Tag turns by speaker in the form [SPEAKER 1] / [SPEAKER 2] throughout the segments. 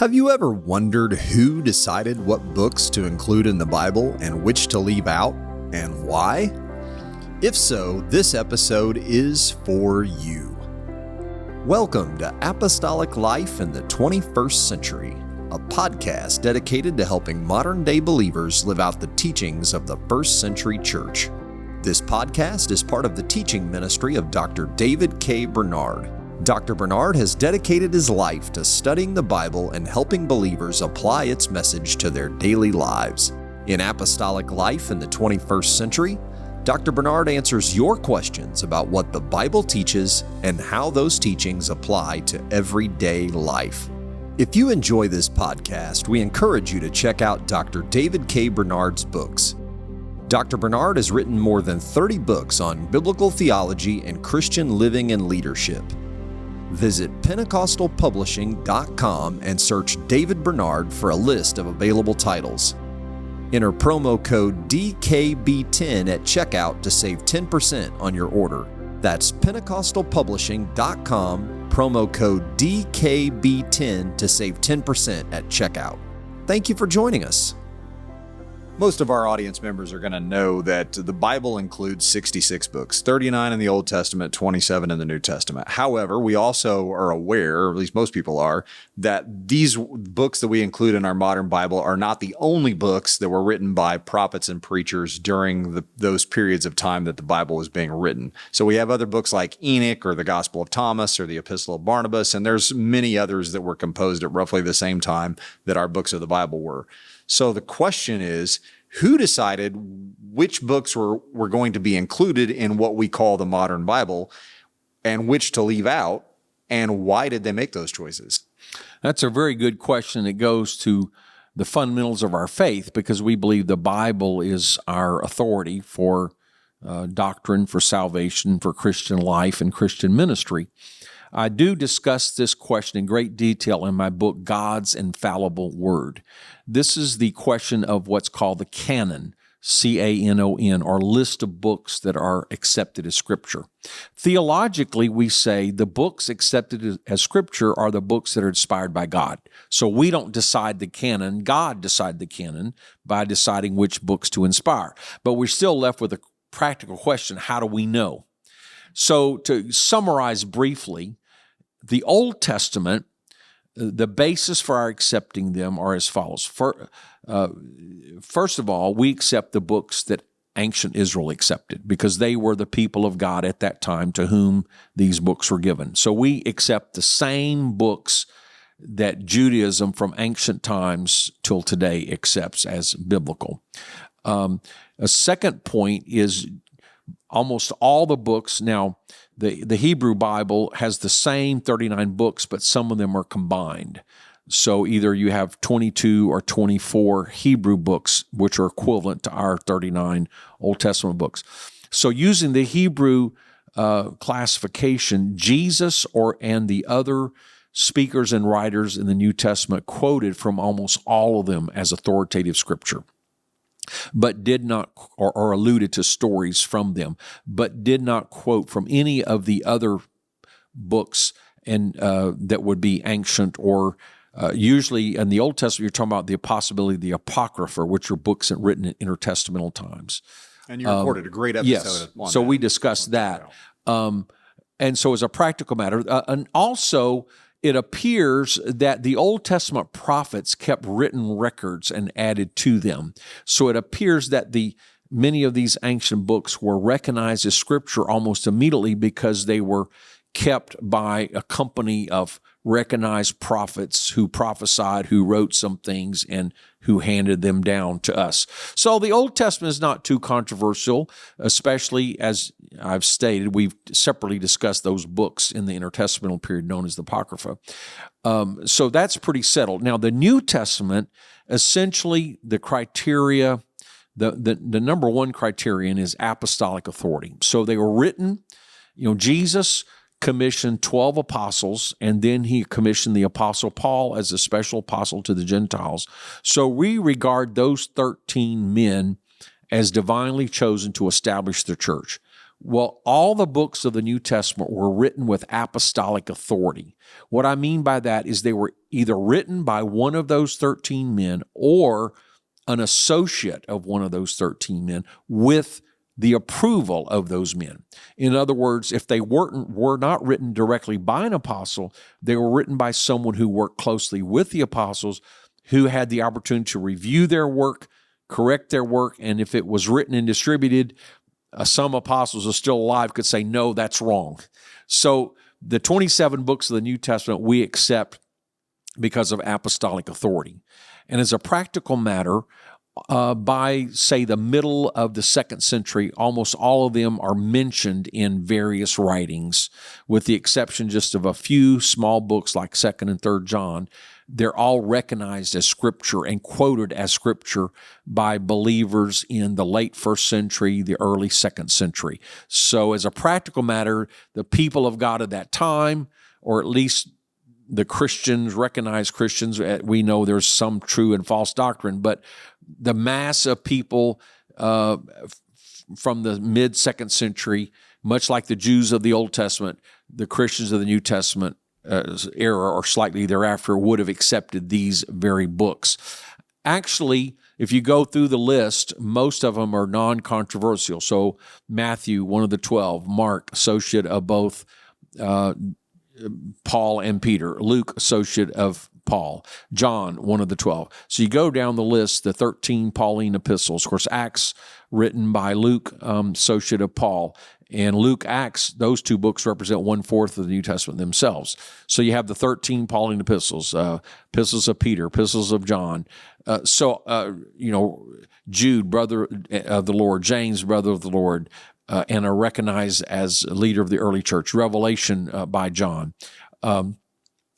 [SPEAKER 1] Have you ever wondered who decided what books to include in the Bible and which to leave out, and why? If so, this episode is for you. Welcome to Apostolic Life in the 21st Century, a podcast dedicated to helping modern-day believers live out the teachings of the first century church. This podcast is part of the teaching ministry of Dr. David K. Bernard. Dr. Bernard has dedicated his life to studying the Bible and helping believers apply its message to their daily lives. In Apostolic Life in the 21st Century, Dr. Bernard answers your questions about what the Bible teaches and how those teachings apply to everyday life. If you enjoy this podcast, we encourage you to check out Dr. David K. Bernard's books. Dr. Bernard has written more than 30 books on biblical theology and Christian living and leadership. Visit Pentecostalpublishing.com and search David Bernard for a list of available titles. Enter promo code DKB10 at checkout to save 10% on your order. That's Pentecostalpublishing.com, promo code DKB10 to save 10% at checkout. Thank you for joining us. Most of our audience members are going to know that the Bible includes 66 books, 39 in the Old Testament, 27 in the New Testament. However, we also are aware, or at least most people are, that these books that we include in our modern Bible are not the only books that were written by prophets and preachers during those periods of time that the Bible was being written. So we have other books like Enoch or the Gospel of Thomas or the Epistle of Barnabas, and there's many others that were composed at roughly the same time that our books of the Bible were. So the question is, who decided which books were going to be included in what we call the modern Bible and which to leave out, and why did they make those choices?
[SPEAKER 2] That's a very good question. It goes to the fundamentals of our faith, because we believe the Bible is our authority for doctrine, for salvation, for Christian life and Christian ministry. I do discuss this question in great detail in my book, God's Infallible Word. This is the question of what's called the canon, C-A-N-O-N, or list of books that are accepted as Scripture. Theologically, we say the books accepted as Scripture are the books that are inspired by God. So we don't decide the canon. God decided the canon by deciding which books to inspire. But we're still left with a practical question: how do we know? So to summarize briefly, the Old Testament, the basis for our accepting them are as follows. First of all, we accept the books that ancient Israel accepted, because they were the people of God at that time to whom these books were given. So we accept the same books that Judaism from ancient times till today accepts as biblical. A second point is almost all the books. Now, the Hebrew Bible has the same 39 books, but some of them are combined. So either you have 22 or 24 Hebrew books, which are equivalent to our 39 Old Testament books. So using the Hebrew classification, Jesus and the other speakers and writers in the New Testament quoted from almost all of them as authoritative Scripture, but did not, or alluded to stories from them, but did not quote from any of the other books and that would be ancient, or usually in the Old Testament, you're talking about the possibility of the Apocrypha, which are books written in intertestamental times.
[SPEAKER 1] And you recorded a great episode
[SPEAKER 2] yes.
[SPEAKER 1] on
[SPEAKER 2] so
[SPEAKER 1] that.
[SPEAKER 2] We discussed that. And so as a practical matter, and also it appears that the Old Testament prophets kept written records and added to them. So it appears that many of these ancient books were recognized as Scripture almost immediately, because they were kept by a company of recognized prophets who prophesied, who wrote some things, and who handed them down to us. So the Old Testament is not too controversial, especially as I've stated, we've separately discussed those books in the intertestamental period known as the Apocrypha. So that's pretty settled. Now, the New Testament, essentially the criteria, the number one criterion is apostolic authority. So they were written, Jesus commissioned 12 apostles, and then he commissioned the Apostle Paul as a special apostle to the Gentiles. So we regard those 13 men as divinely chosen to establish the church. Well, all the books of the New Testament were written with apostolic authority. What I mean by that is they were either written by one of those 13 men or an associate of one of those 13 men with the approval of those men. In other words, if they were not written directly by an apostle, they were written by someone who worked closely with the apostles, who had the opportunity to review their work, correct their work, and if it was written and distributed, some apostles are still alive could say, no, that's wrong. So the 27 books of the New Testament we accept because of apostolic authority. And as a practical matter, by, say, the middle of the second century, almost all of them are mentioned in various writings, with the exception just of a few small books like 2nd and 3rd John. They're all recognized as Scripture and quoted as Scripture by believers in the late 1st century, the early 2nd century. So as a practical matter, the people of God at that time, or at least the Christians, recognized Christians, we know there's some true and false doctrine, but the mass of people from the mid-2nd century, much like the Jews of the Old Testament, the Christians of the New Testament era or slightly thereafter would have accepted these very books. Actually, if you go through the list, most of them are non-controversial. So Matthew, one of the 12, Mark, associate of both Paul and Peter, Luke, associate of Paul, John, one of the 12. So you go down the list, the 13 Pauline epistles. Of course, Acts, written by Luke, associate of Paul. And Luke, Acts, those two books represent 1/4 of the New Testament themselves. So you have the 13 Pauline epistles, epistles of Peter, epistles of John. Jude, brother of the Lord, James, brother of the Lord, and are recognized as a leader of the early church. Revelation by John.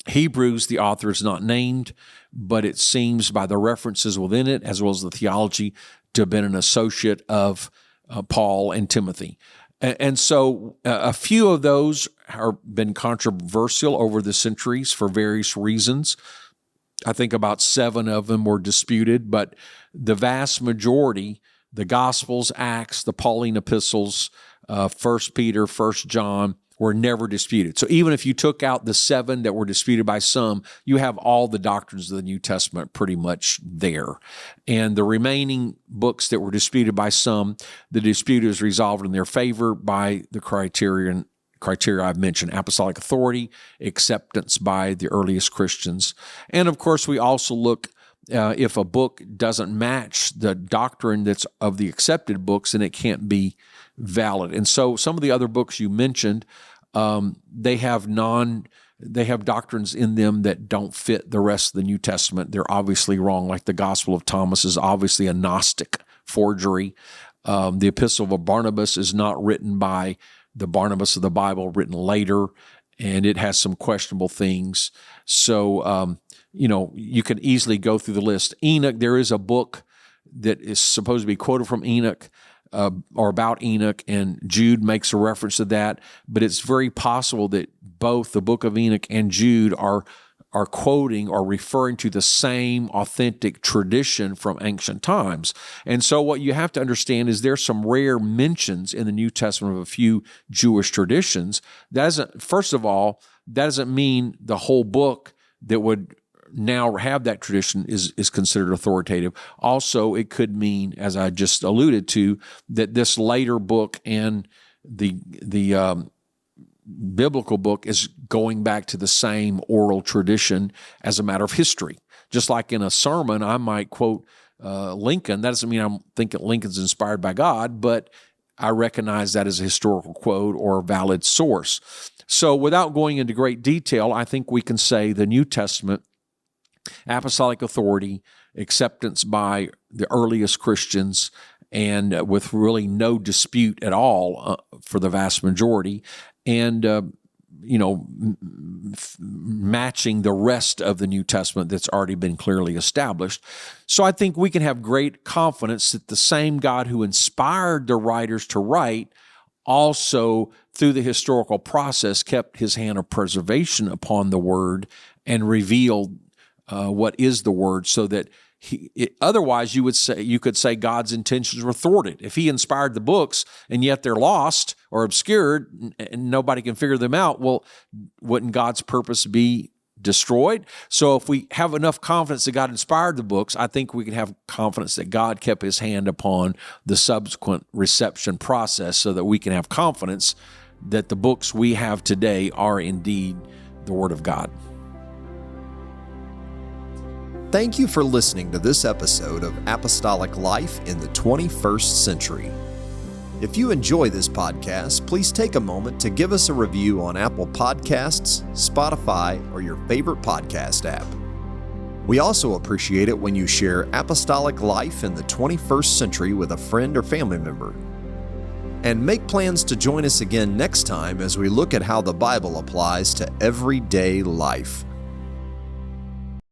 [SPEAKER 2] Hebrews, the author is not named, but it seems by the references within it, as well as the theology, to have been an associate of Paul and Timothy. And so a few of those have been controversial over the centuries for various reasons. I think about 7 of them were disputed, but the vast majority, the Gospels, Acts, the Pauline epistles, 1 Peter, 1 John, were never disputed. So even if you took out the 7 that were disputed by some, you have all the doctrines of the New Testament pretty much there. And the remaining books that were disputed by some, the dispute is resolved in their favor by the criteria I've mentioned: apostolic authority, acceptance by the earliest Christians. And of course, we also look if a book doesn't match the doctrine that's of the accepted books, then it can't be valid. And so some of the other books you mentioned, they have doctrines in them that don't fit the rest of the New Testament. They're obviously wrong, like the Gospel of Thomas is obviously a Gnostic forgery. The Epistle of Barnabas is not written by the Barnabas of the Bible, written later, and it has some questionable things. So, you can easily go through the list. Enoch, there is a book that is supposed to be quoted from Enoch, or about Enoch, and Jude makes a reference to that, but it's very possible that both the book of Enoch and Jude are quoting or referring to the same authentic tradition from ancient times. And so what you have to understand is there's some rare mentions in the New Testament of a few Jewish traditions. First of all, that doesn't mean the whole book that would now have that tradition is considered authoritative. Also, it could mean, as I just alluded to, that this later book and the biblical book is going back to the same oral tradition as a matter of history. Just like in a sermon, I might quote Lincoln. That doesn't mean I'm thinking Lincoln's inspired by God, but I recognize that as a historical quote or a valid source. So without going into great detail, I think we can say the New Testament, apostolic authority, acceptance by the earliest Christians, and with really no dispute at all for the vast majority, and matching the rest of the New Testament that's already been clearly established. So I think we can have great confidence that the same God who inspired the writers to write also, through the historical process, kept his hand of preservation upon the Word and revealed what is the Word, so that Otherwise, you could say God's intentions were thwarted. If he inspired the books and yet they're lost or obscured and nobody can figure them out, well, wouldn't God's purpose be destroyed? So if we have enough confidence that God inspired the books, I think we can have confidence that God kept his hand upon the subsequent reception process so that we can have confidence that the books we have today are indeed the Word of God.
[SPEAKER 1] Thank you for listening to this episode of Apostolic Life in the 21st Century. If you enjoy this podcast, please take a moment to give us a review on Apple Podcasts, Spotify, or your favorite podcast app. We also appreciate it when you share Apostolic Life in the 21st Century with a friend or family member. And make plans to join us again next time as we look at how the Bible applies to everyday life.